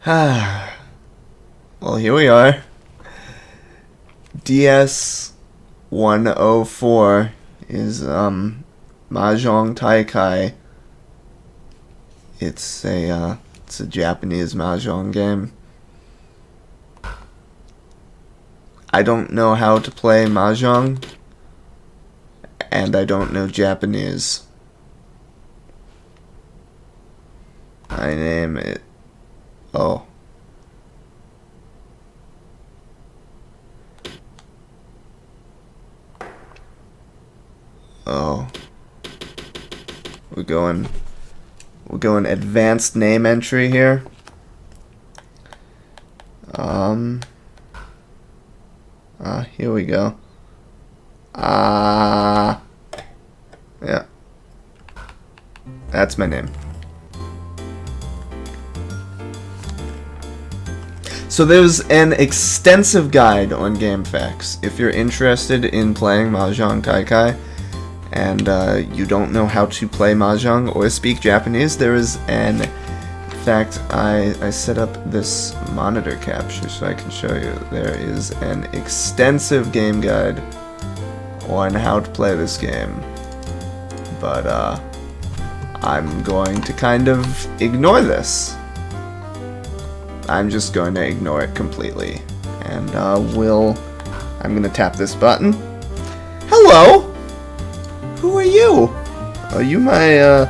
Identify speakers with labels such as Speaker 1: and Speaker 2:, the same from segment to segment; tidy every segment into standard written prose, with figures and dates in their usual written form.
Speaker 1: Well, here we are. DS 104 is Mahjong Taikai. It's a Japanese Mahjong game. I don't know how to play Mahjong, and I don't know Japanese. I name it. Oh. Oh. We're going advanced name entry here. Here we go. Yeah. That's my name. So there's an extensive guide on GameFAQs. If you're interested in playing Mahjong Taikai and you don't know how to play Mahjong or speak Japanese, there is an... In fact, I set up this monitor capture so I can show you. There is an extensive game guide on how to play this game. But I'm going to kind of ignore this. I'm just going to ignore it completely. And I'm going to tap this button. Hello! Who are you? Are you my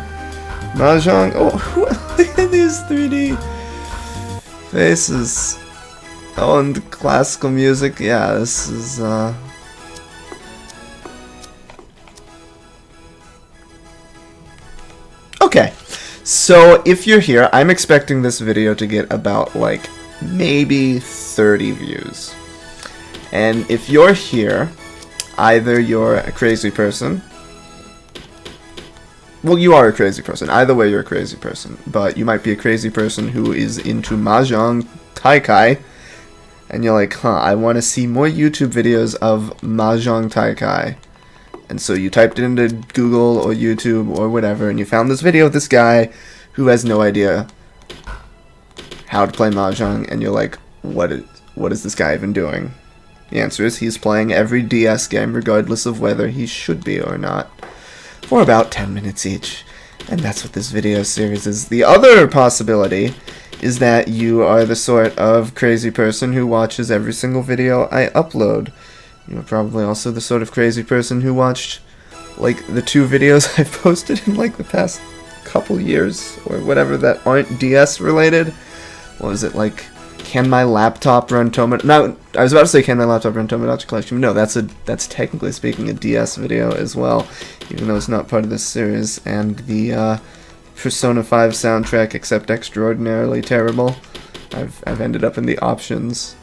Speaker 1: Mahjong? Oh, look at these 3D faces. Oh, and the classical music. Yeah, this is okay. So if you're here, I'm expecting this video to get about like maybe 30 views. And if you're here, either you're a crazy person. Well, you are a crazy person. Either way, you're a crazy person. But you might be a crazy person who is into Mahjong Taikai. And you're like, I want to see more YouTube videos of Mahjong Taikai. And so you typed it into Google or YouTube or whatever, and you found this video of this guy who has no idea how to play Mahjong, and you're like, what is this guy even doing? The answer is he's playing every DS game regardless of whether he should be or not, for about 10 minutes each. And that's what this video series is. The other possibility is that you are the sort of crazy person who watches every single video I upload. You're probably also the sort of crazy person who watched, like, the 2 videos I've posted in, like, the past couple years, or whatever, that aren't DS related. What was it, like, can my laptop run Tomodachi? No, I was about to say, can my laptop run Tomodachi Collection? No, that's technically speaking a DS video as well, even though it's not part of this series. And the Persona 5 soundtrack, except extraordinarily terrible. I've ended up in the options,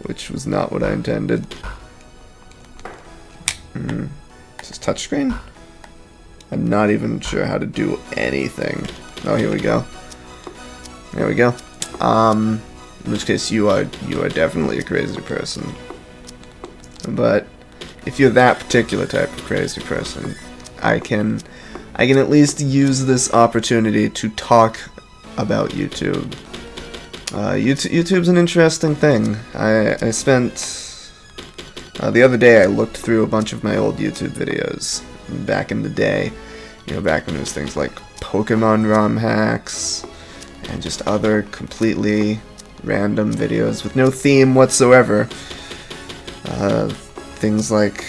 Speaker 1: which was not what I intended. Is this touchscreen? I'm not even sure how to do anything. Oh, here we go. There we go. In which case you are definitely a crazy person. But if you're that particular type of crazy person, I can at least use this opportunity to talk about YouTube. YouTube's an interesting thing. I spent the other day I looked through a bunch of my old YouTube videos back in the day, you know, back when it was things like Pokemon ROM hacks and just other completely random videos with no theme whatsoever. Things like,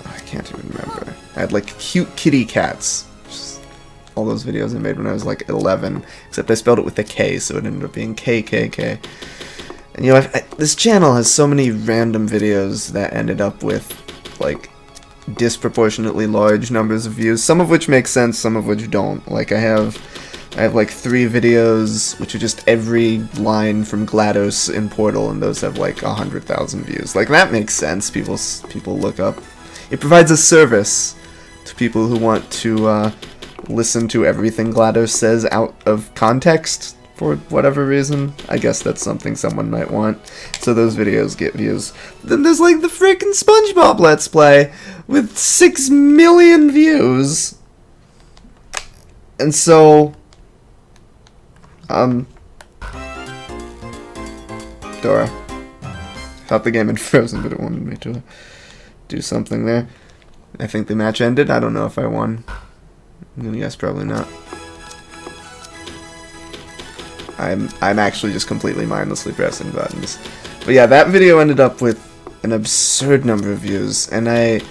Speaker 1: I can't even remember. I had like cute kitty cats. Just all those videos I made when I was like 11, except I spelled it with a K, so it ended up being KKK. And you know, this channel has so many random videos that ended up with, like, disproportionately large numbers of views, some of which make sense, some of which don't. Like, I have like 3 videos, which are just every line from GLaDOS in Portal, and those have like 100,000 views. Like, that makes sense. People look up. It provides a service to people who want to listen to everything GLaDOS says out of context. For whatever reason. I guess that's something someone might want. So those videos get views. Then there's like the freaking SpongeBob Let's Play with 6 million views. And so Door. Thought the game had frozen, but it wanted me to do something there. I think the match ended. I don't know if I won. I'm gonna guess probably not. I'm actually just completely mindlessly pressing buttons. But yeah, that video ended up with an absurd number of views, and I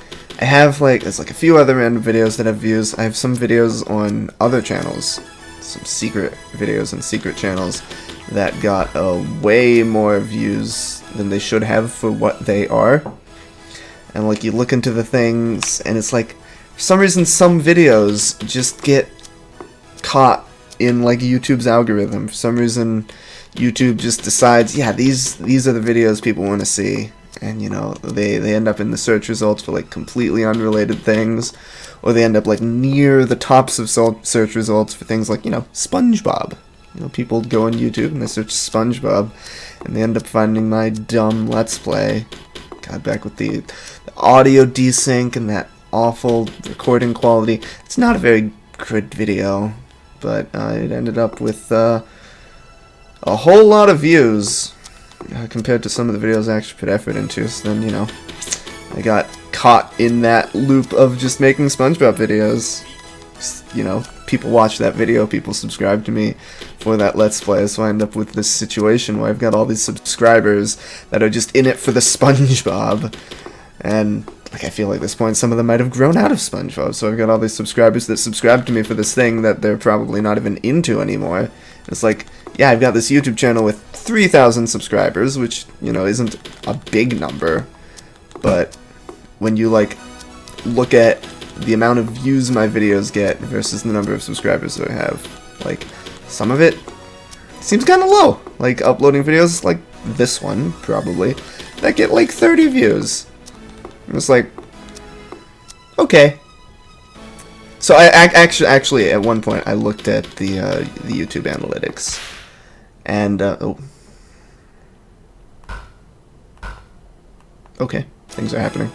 Speaker 1: have like, there's like a few other random videos that have views. I have some videos on other channels, some secret videos on secret channels that got way more views than they should have for what they are. And like, you look into the things, and it's like, for some reason, some videos just get caught in like YouTube's algorithm. For some reason, YouTube just decides, yeah, these are the videos people want to see, and you know, they end up in the search results for like completely unrelated things, or they end up like near the tops of search results for things like, you know, SpongeBob. You know, people go on YouTube and they search SpongeBob, and they end up finding my dumb Let's Play. God, back with the audio desync and that awful recording quality. It's not a very good video, but it ended up with a whole lot of views compared to some of the videos I actually put effort into. So then, you know, I got caught in that loop of just making SpongeBob videos. You know, people watch that video, people subscribe to me for that Let's Play, so I end up with this situation where I've got all these subscribers that are just in it for the SpongeBob, and like, I feel like at this point some of them might have grown out of SpongeBob, so I've got all these subscribers that subscribe to me for this thing that they're probably not even into anymore. It's like, yeah, I've got this YouTube channel with 3,000 subscribers, which, you know, isn't a big number, but when you like look at the amount of views my videos get versus the number of subscribers that I have, like, some of it seems kind of low. Like, uploading videos like this one, probably, that get like 30 views. And it's like, okay. So I actually at one point I looked at the YouTube analytics, and okay, things are happening,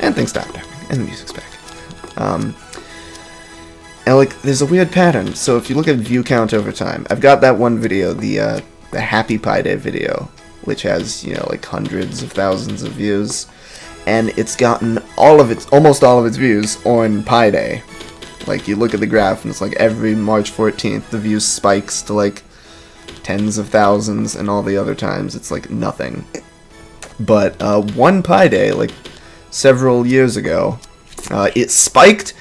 Speaker 1: and things stopped happening, and the music's back. And like, there's a weird pattern. So if you look at view count over time, I've got that one video, the Happy Pi Day video, which has, you know, like hundreds of thousands of views, and it's gotten almost all of its views on Pi Day. Like, you look at the graph, and it's like every March 14th, the views spikes to like tens of thousands, and all the other times it's like nothing. But one Pi Day, like several years ago, it spiked,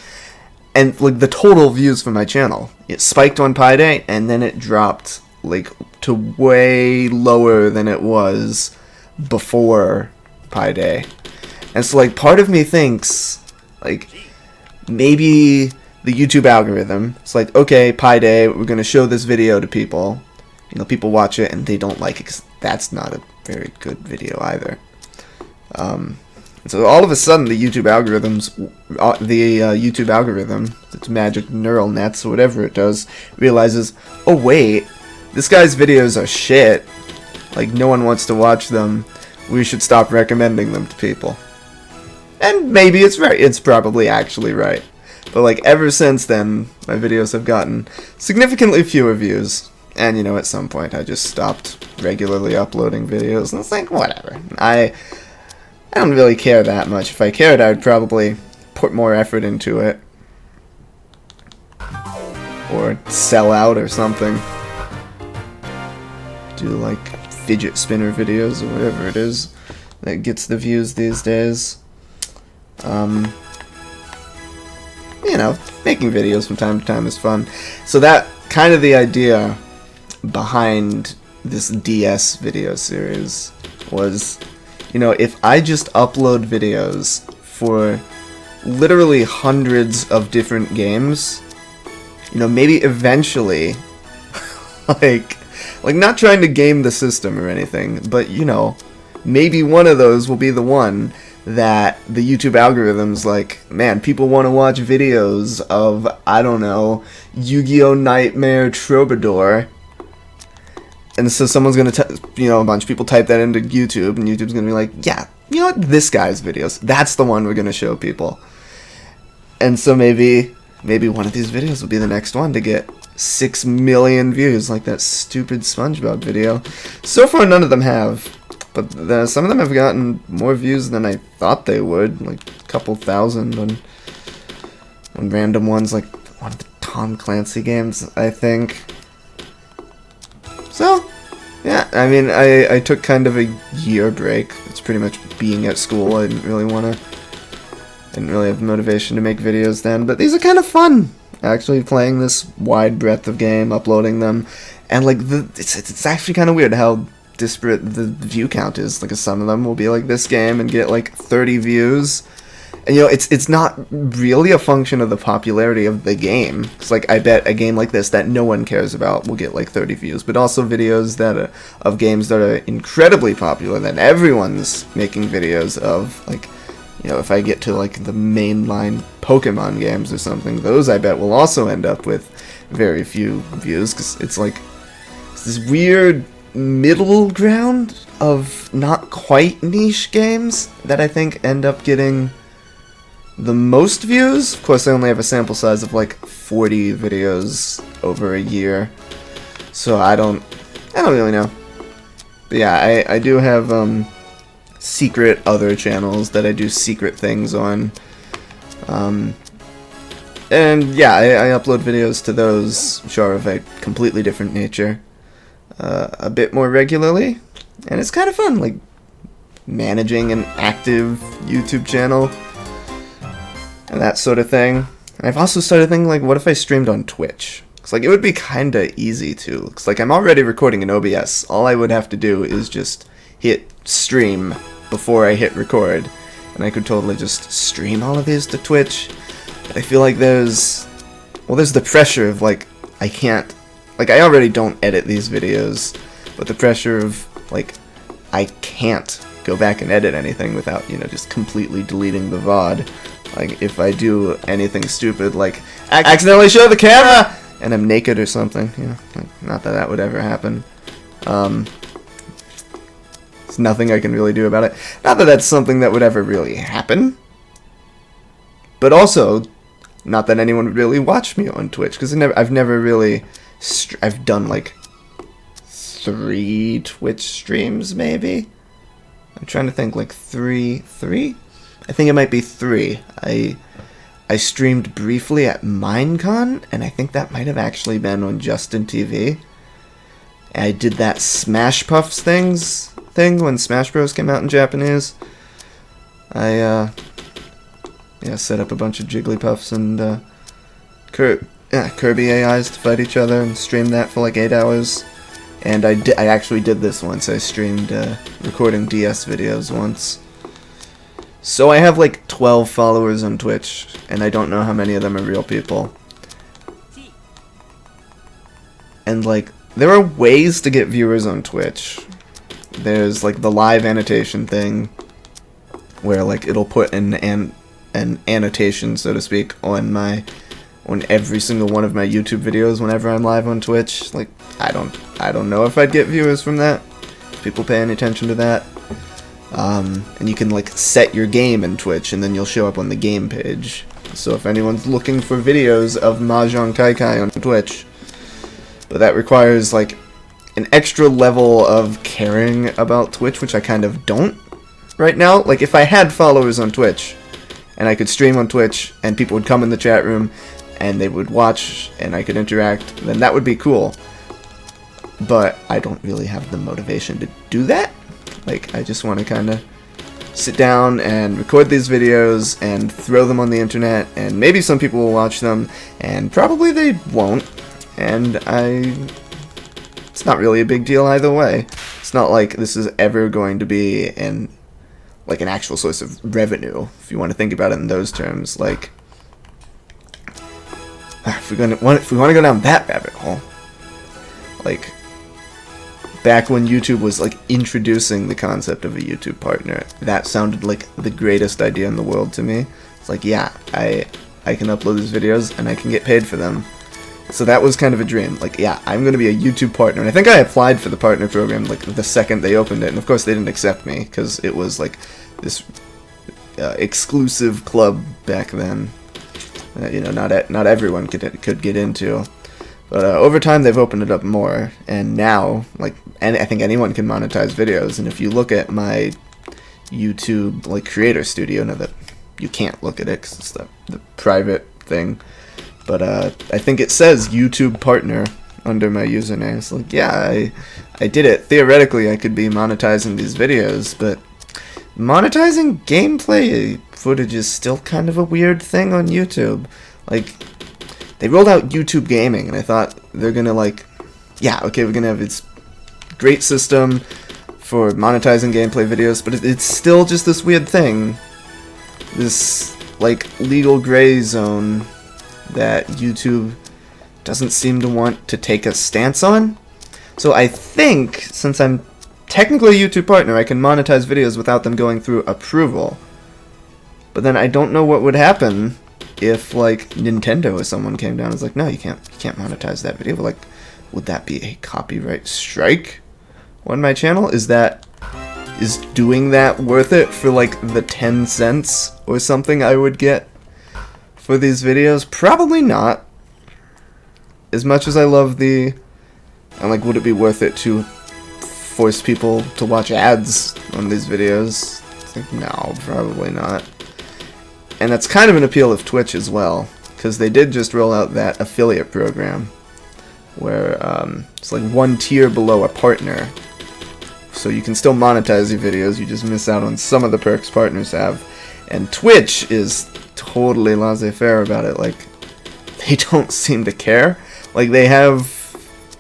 Speaker 1: and like the total views for my channel, it spiked on Pi Day, and then it dropped like to way lower than it was before Pi Day. And so like, part of me thinks like, maybe the YouTube algorithm, it's like, okay, Pi Day, we're gonna show this video to people, you know, people watch it and they don't like it because that's not a very good video either. So all of a sudden, the YouTube algorithm, its magic neural nets or whatever it does, realizes, oh wait, this guy's videos are shit. Like, no one wants to watch them. We should stop recommending them to people. And maybe it's right. It's probably actually right. But like, ever since then, my videos have gotten significantly fewer views. And you know, at some point, I just stopped regularly uploading videos. And it's like, whatever. I don't really care that much. If I cared, I would probably put more effort into it. Or sell out or something. Do like fidget spinner videos or whatever it is that gets the views these days. You know, making videos from time to time is fun. So that kind of the idea behind this DS video series was, you know, if I just upload videos for literally hundreds of different games, you know, maybe eventually, like not trying to game the system or anything, but, you know, maybe one of those will be the one that the YouTube algorithm's like, man, people want to watch videos of, I don't know, Yu-Gi-Oh! Nightmare Troubadour. And so someone's going to, you know, a bunch of people type that into YouTube, and YouTube's going to be like, yeah, you know what, this guy's videos, that's the one we're going to show people. And so maybe one of these videos will be the next one to get 6 million views, like that stupid SpongeBob video. So far, none of them have, but some of them have gotten more views than I thought they would, like a couple thousand on random ones, like one of the Tom Clancy games, I think. So, yeah, I mean, I took kind of a year break. It's pretty much being at school. I didn't really have motivation to make videos then, but these are kind of fun. Actually playing this wide breadth of game, uploading them, and like it's actually kind of weird how disparate the view count is. Like some of them will be like this game and get like 30 views, and you know it's not really a function of the popularity of the game. It's like I bet a game like this that no one cares about will get like 30 views, but also videos that are, of games that are incredibly popular that everyone's making videos of, like. You know, if I get to, like, the mainline Pokemon games or something, those I bet will also end up with very few views, because it's, like, it's this weird middle ground of not quite niche games that I think end up getting the most views. Of course, I only have a sample size of, like, 40 videos over a year, so I don't really know. But yeah, I do have, secret other channels that I do secret things on, and yeah, I upload videos to those, sure, of a completely different nature, a bit more regularly, and it's kind of fun, like managing an active YouTube channel and that sort of thing. And I've also started thinking, like, what if I streamed on Twitch? Cause like it would be kinda easy to, cause like I'm already recording in OBS. All I would have to do is just hit stream before I hit record, and I could totally just stream all of these to Twitch. But I feel like there's the pressure of, like, I can't, like, I already don't edit these videos, but the pressure of, like, I can't go back and edit anything without, you know, just completely deleting the VOD. Like, if I do anything stupid, like, accidentally show the camera, and I'm naked or something, you know, like, not that that would ever happen. There's nothing I can really do about it. Not that that's something that would ever really happen, but also, not that anyone would really watch me on Twitch, because I've never really, I've done like 3 Twitch streams, maybe? I'm trying to think, like 3? I think it might be 3. I streamed briefly at Minecon, and I think that might have actually been on Justin TV. I did that Smash Puffs thing when Smash Bros came out in Japanese. I set up a bunch of Jigglypuffs and Kirby AIs to fight each other and streamed that for like 8 hours. And I actually did this once. I streamed recording DS videos once. So I have like 12 followers on Twitch, and I don't know how many of them are real people. And like, there are ways to get viewers on Twitch. There's like the live annotation thing, where like it'll put an annotation, so to speak, on every single one of my YouTube videos whenever I'm live on Twitch. Like, I don't know if I'd get viewers from that. People pay any attention to that. And you can like set your game in Twitch, and then you'll show up on the game page. So if anyone's looking for videos of Mahjong Taikai on Twitch, but that requires like an extra level of caring about Twitch, which I kind of don't right now. Like, if I had followers on Twitch, and I could stream on Twitch, and people would come in the chat room, and they would watch, and I could interact, then that would be cool. But I don't really have the motivation to do that. Like, I just want to kind of sit down and record these videos and throw them on the internet, and maybe some people will watch them, and probably they won't. And it's not really a big deal either way. It's not like this is ever going to be an actual source of revenue, if you want to think about it in those terms. Like, if we want to go down that rabbit hole, like, back when YouTube was like introducing the concept of a YouTube partner, that sounded like the greatest idea in the world to me. It's like, yeah, I can upload these videos and I can get paid for them. So that was kind of a dream. Like, yeah, I'm going to be a YouTube partner. And I think I applied for the partner program like the second they opened it. And of course they didn't accept me, because it was like this exclusive club back then. You know, not everyone could get into. But over time, they've opened it up more, and now, like, I think anyone can monetize videos. And if you look at my YouTube, like, creator studio, now that you can't look at it because it's the private thing, but I think it says YouTube partner under my username. It's like, yeah, I did it. Theoretically, I could be monetizing these videos, but monetizing gameplay footage is still kind of a weird thing on YouTube. Like, they rolled out YouTube Gaming, and I thought they're gonna, like, yeah, okay, we're gonna have this great system for monetizing gameplay videos, but it's still just this weird thing. This, like, legal gray zone that YouTube doesn't seem to want to take a stance on. So I think, since I'm technically a YouTube partner, I can monetize videos without them going through approval. But then I don't know what would happen if, like, Nintendo or someone came down and was like, no, you can't monetize that video. But, like, would that be a copyright strike on my channel? Is doing that worth it for, like, the 10 cents or something I would get for these videos? Probably not. As much as I love and, like, would it be worth it to force people to watch ads on these videos? It's like, no, probably not. And that's kind of an appeal of Twitch as well, because they did just roll out that affiliate program where it's like one tier below a partner. So you can still monetize your videos, you just miss out on some of the perks partners have. And Twitch is totally laissez-faire about it. Like, they don't seem to care. Like, they have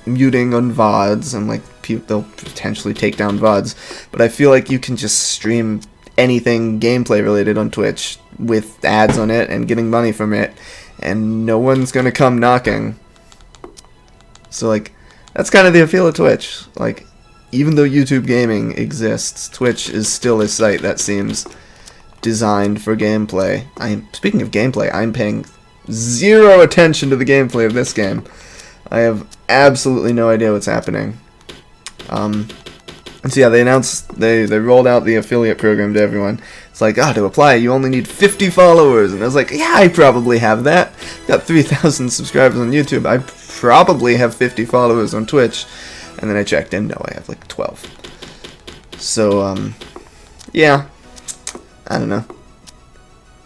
Speaker 1: muting on VODs, and, like, they'll potentially take down VODs, but I feel like you can just stream anything gameplay related on Twitch with ads on it and getting money from it, and no one's gonna come knocking. So, like, that's kind of the appeal of Twitch. Like, even though YouTube Gaming exists, Twitch is still a site that seems designed for gameplay. Speaking of gameplay, I'm paying zero attention to the gameplay of this game. I have absolutely no idea what's happening. And so yeah, they rolled out the affiliate program to everyone. It's like, to apply, you only need 50 followers. And I was like, yeah, I probably have that. Got 3,000 subscribers on YouTube. I probably have 50 followers on Twitch. And then I checked in, no, I have like 12. So, yeah, I don't know.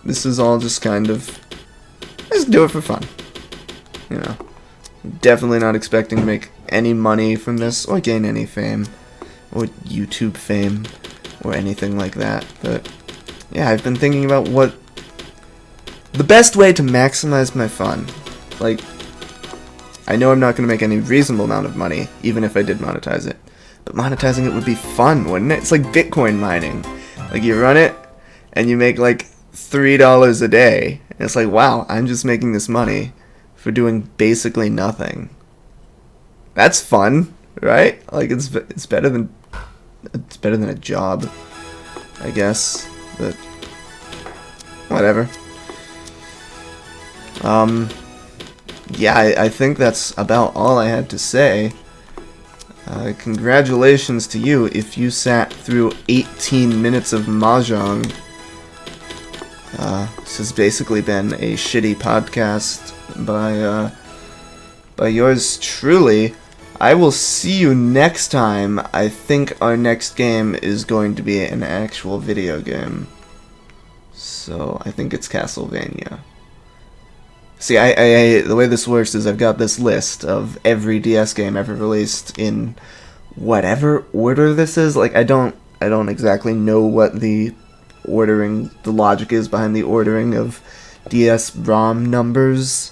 Speaker 1: This is all just kind of, just do it for fun. You know, definitely not expecting to make any money from this or gain any fame or YouTube fame or anything like that. But yeah, I've been thinking about what the best way to maximize my fun. Like, I know I'm not going to make any reasonable amount of money, even if I did monetize it. But monetizing it would be fun, wouldn't it? It's like Bitcoin mining. Like, you run it, and you make like $3 a day. And it's like, wow, I'm just making this money for doing basically nothing. That's fun, right? Like, it's better than a job, I guess. But whatever. Yeah, I think that's about all I had to say. Congratulations to you if you sat through 18 minutes of Mahjong. This has basically been a shitty podcast by yours truly. I will see you next time. I think our next game is going to be an actual video game. So, I think it's Castlevania. See, the way this works is I've got this list of every DS game ever released in whatever order this is. Like, I don't exactly know what the logic is behind the ordering of DS ROM numbers.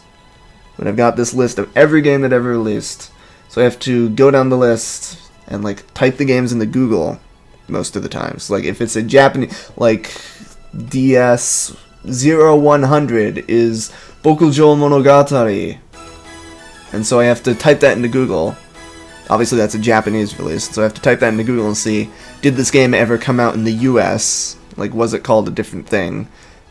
Speaker 1: But I've got this list of every game that ever released. So I have to go down the list and, like, type the games into Google most of the time. So, like, if it's a Japanese, like, DS 0100 is Bokujo Monogatari. And so I have to type that into Google. Obviously that's a Japanese release, so I have to type that into Google and see, did this game ever come out in the US? Like, was it called a different thing?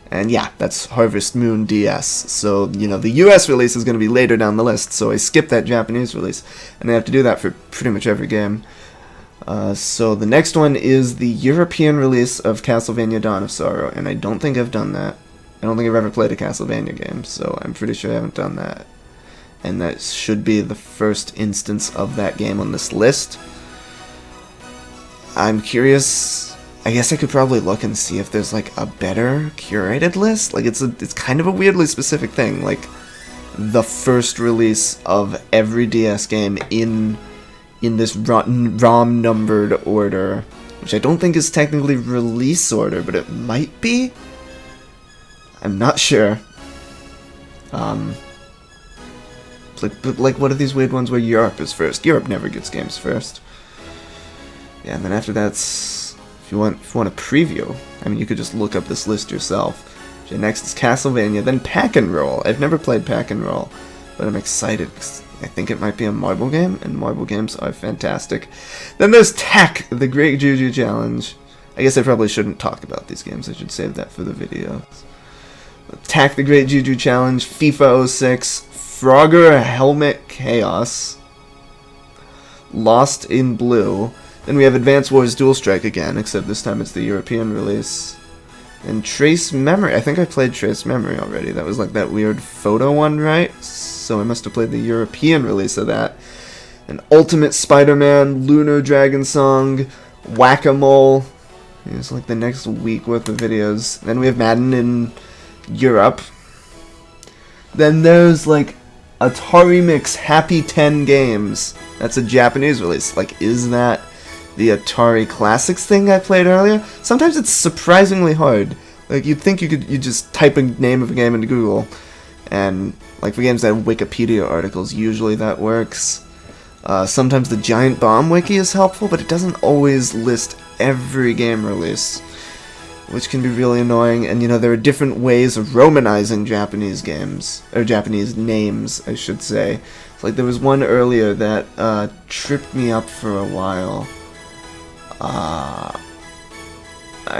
Speaker 1: And yeah, that's Harvest Moon DS. So, you know, the US release is going to be later down the list, so I skip that Japanese release. And I have to do that for pretty much every game. So the next one is the European release of Castlevania Dawn of Sorrow, and I don't think I've done that. I don't think I've ever played a Castlevania game, so I'm pretty sure I haven't done that. and that should be the first instance of that game on this list. I'm curious. I guess I could probably look and see if there's like a better curated list. Like it's kind of a weirdly specific thing. Like the first release of every DS game in this ROM numbered order, which I don't think is technically release order, but it might be. I'm not sure. But like, what are these weird ones where Europe is first? Europe never gets games first. Yeah, and then after that's, if you want a preview, I mean, you could just look up this list yourself. Okay, next is Castlevania, then Pack and Roll. I've never played Pack and Roll, but I'm excited because I think it might be a marble game, and marble games are fantastic. Then there's Tak, the Great Juju Challenge. I guess I probably shouldn't talk about these games. I should save that for the video. Tak, the Great Juju Challenge, FIFA 06, Frogger Helmet Chaos, Lost in Blue. Then we have Advance Wars Dual Strike again, except this time it's the European release. And Trace Memory. I think I played Trace Memory already. That was like that weird photo one, right? So I must have played the European release of that. And Ultimate Spider-Man, Lunar Dragon Song, Whack-A-Mole. It's like the next week worth of videos. Then we have Madden in Europe. Then there's like Atari Mix Happy 10 Games. That's a Japanese release. Like, is that the Atari Classics thing I played earlier? Sometimes it's surprisingly hard. Like, you'd think you just type a name of a game into Google, and like for games that have Wikipedia articles, usually that works. Sometimes the Giant Bomb wiki is helpful, but it doesn't always list every game release, which can be really annoying. And you know, there are different ways of romanizing Japanese games, or Japanese names, I should say. Like, there was one earlier that tripped me up for a while. I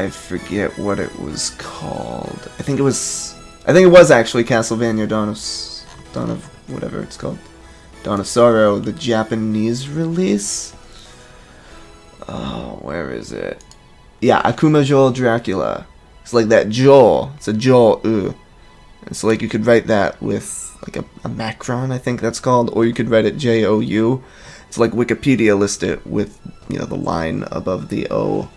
Speaker 1: forget what it was called. I think it was actually Castlevania Dawn of whatever it's called. Dawn of Sorrow, the Japanese release. Oh, where is it? Yeah, Akuma Joel Dracula. It's like that Joel. It's a Joel. And so like you could write that with like a macron, I think that's called, or you could write it J-O-U. It's like Wikipedia list it with, you know, the line above the O.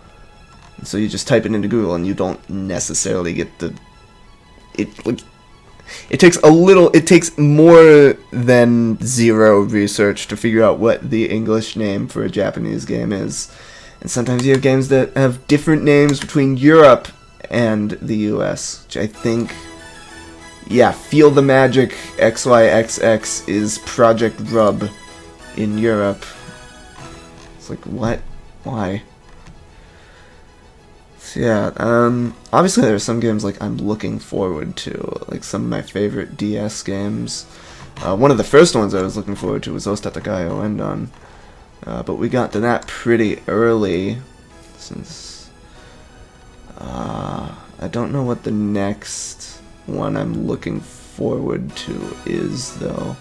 Speaker 1: And so you just type it into Google and you don't necessarily get the... It takes more than zero research to figure out what the English name for a Japanese game is. And sometimes you have games that have different names between Europe and the US, which I think... Yeah, Feel the Magic XYXX is Project Rub in Europe. It's like, what? Why? So yeah, obviously there are some games like I'm looking forward to, like some of my favorite DS games. One of the first ones I was looking forward to was Ostatakayo Endon, but we got to that pretty early, since I don't know what the next one I'm looking forward to is, though.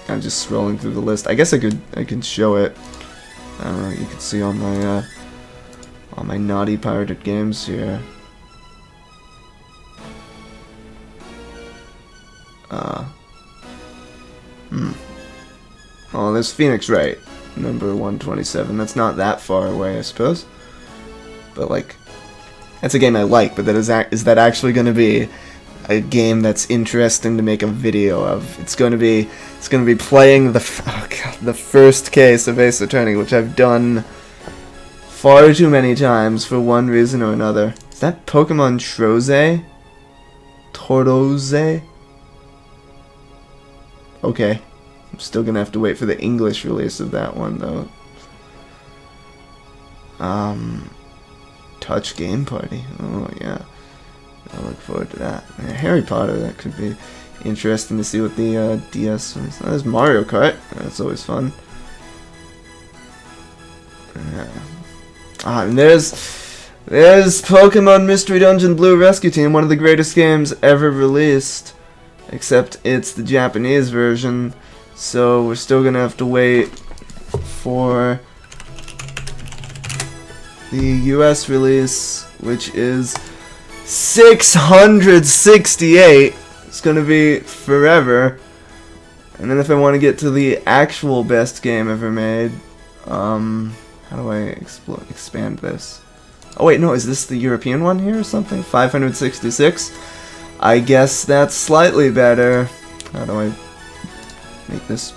Speaker 1: I'm just scrolling through the list. I guess I could show it. You can see on my naughty pirated games here. Oh, there's Phoenix Wright, number 127. That's not that far away, I suppose. But like, that's a game I like. But is that actually going to be a game that's interesting to make a video of? It's going to be playing the first case of Ace Attorney, which I've done far too many times for one reason or another. Is that Pokemon Troze? Tortoise? Okay. I'm still gonna have to wait for the English release of that one, though. Touch Game Party. Oh, yeah. I look forward to that. Yeah, Harry Potter, that could be interesting to see what the DS is. Oh, there's Mario Kart. That's always fun. Yeah. And there's Pokemon Mystery Dungeon Blue Rescue Team, one of the greatest games ever released. Except it's the Japanese version, so we're still gonna have to wait for the US release, which is 668. It's gonna be forever. And then if I want to get to the actual best game ever made, how do I expand this? Oh wait, no, is this the European one here or something? 566? I guess that's slightly better. How do I make this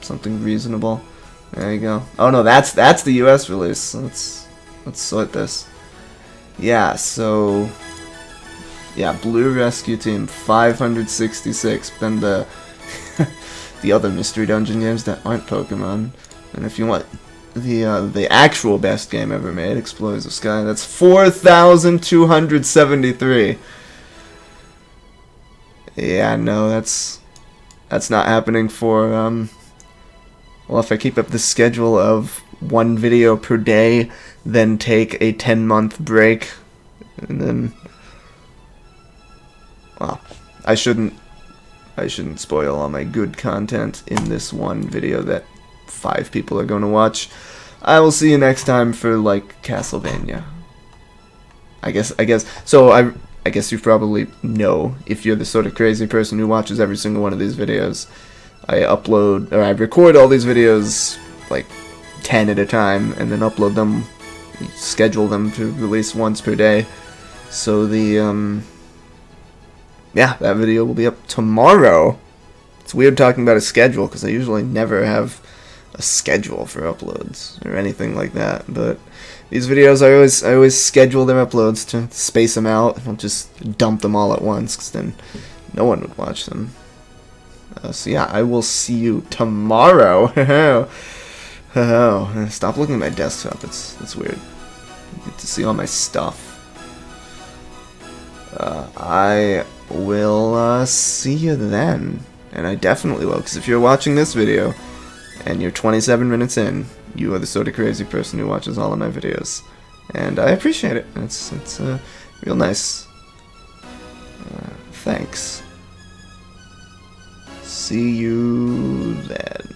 Speaker 1: something reasonable? There you go. Oh no, that's the US release. Let's sort this. Yeah, so yeah, Blue Rescue Team 566. Then the the other Mystery Dungeon games that aren't Pokemon. And if you want the actual best game ever made, Explorers of Sky, that's 4,273. Yeah, no, that's not happening for well, if I keep up the schedule of one video per day, then take a 10-month break, and then, well, I shouldn't spoil all my good content in this one video that 5 people are going to watch. I will see you next time for, like, Castlevania. I guess so. I guess you probably know, if you're the sort of crazy person who watches every single one of these videos, I record all these videos like 10 at a time, and then upload them, schedule them to release once per day. So the yeah, that video will be up tomorrow. It's weird talking about a schedule because I usually never have a schedule for uploads or anything like that. But these videos, I always schedule their uploads to space them out. I'll just dump them all at once because then no one would watch them. So yeah, I will see you tomorrow. Stop looking at my desktop. It's weird. You get to see all my stuff. I will see you then, and I definitely will, because if you're watching this video and you're 27 minutes in, you are the sort of crazy person who watches all of my videos, and I appreciate it. It's real nice. Thanks. See you then.